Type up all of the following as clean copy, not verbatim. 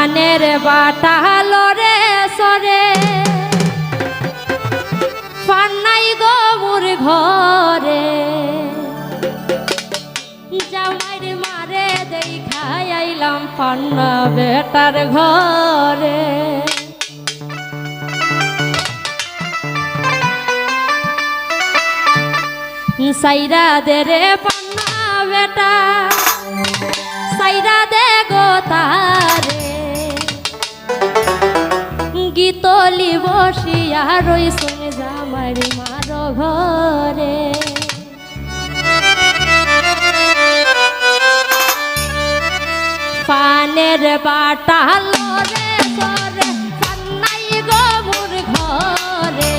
পানের বাটা লরে সরে পান নাই গো মোর ঘরে জামাইর মারে দেখাই আইলাম পান্না বেটার ঘরে সাইরা দে রে পান্না বেটা সাইরা দে গো তারে গীতলি বসিয়া রই শুনে জামাইর মার ঘরে পানের বাটা লরে সরে পান নাই গো মোর ঘরে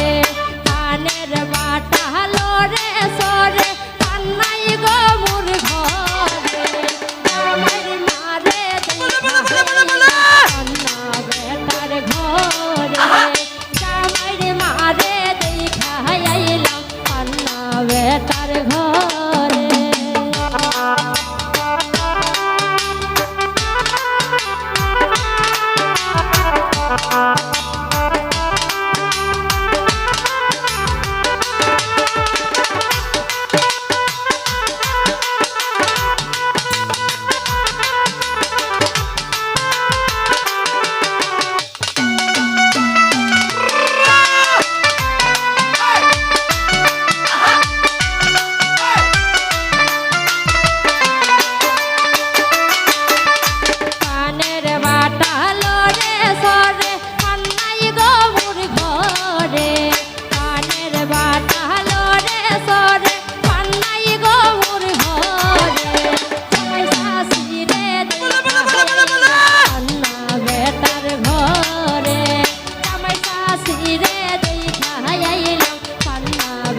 পানের বাটা লরে সরে পান নাই গো মোর ঘরে জামাইর মারে পান্না বেটার ঘরে জামাইর মারে দেখা আইলাম পান্না বেটার ঘরে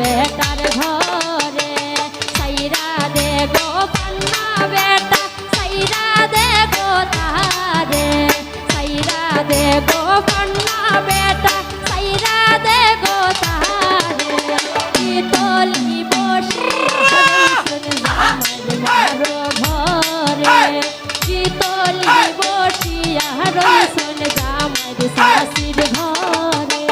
বেটার ঘরে সাইরা দে গো পান্না বেটা সাইরা দে গো তারে সাইরা দে গো পান্না বেটা সাইরা দে গো তারে গীতলি বসিয়া শুনে জামাইর মার ঘরে গীতলি বসিয়া শুনে জামাইর শাশির ঘরে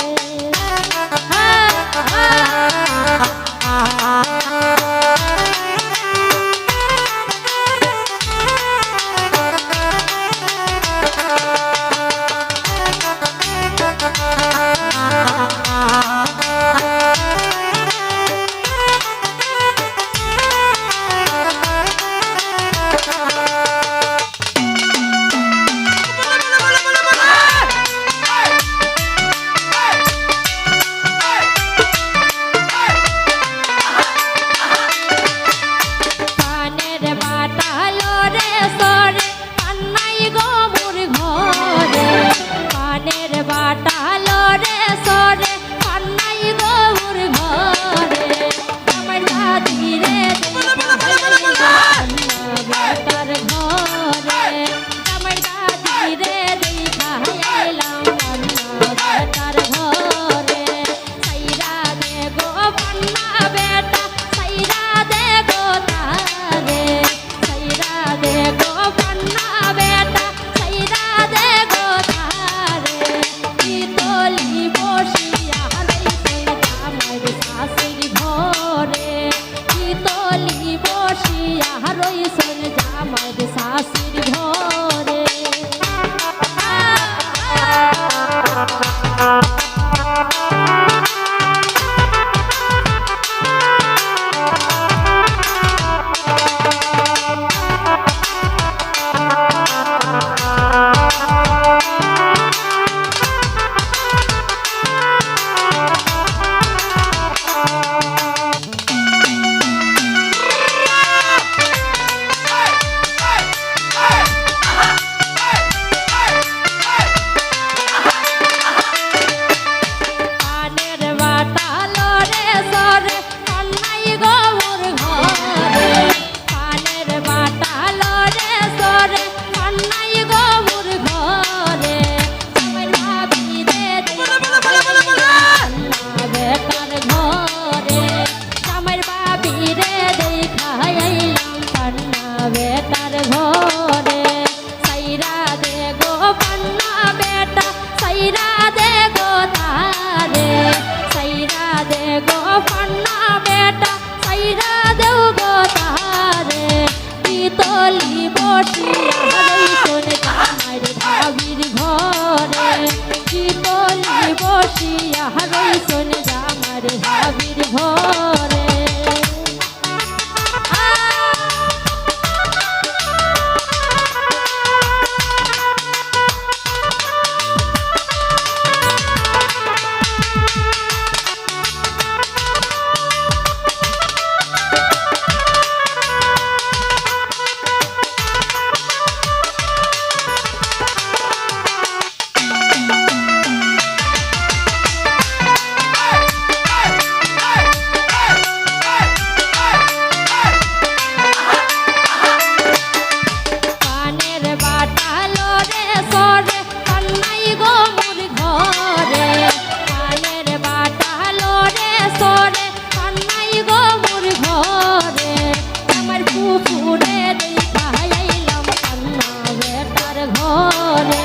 ঘরে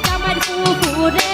জামাইর পুকুরে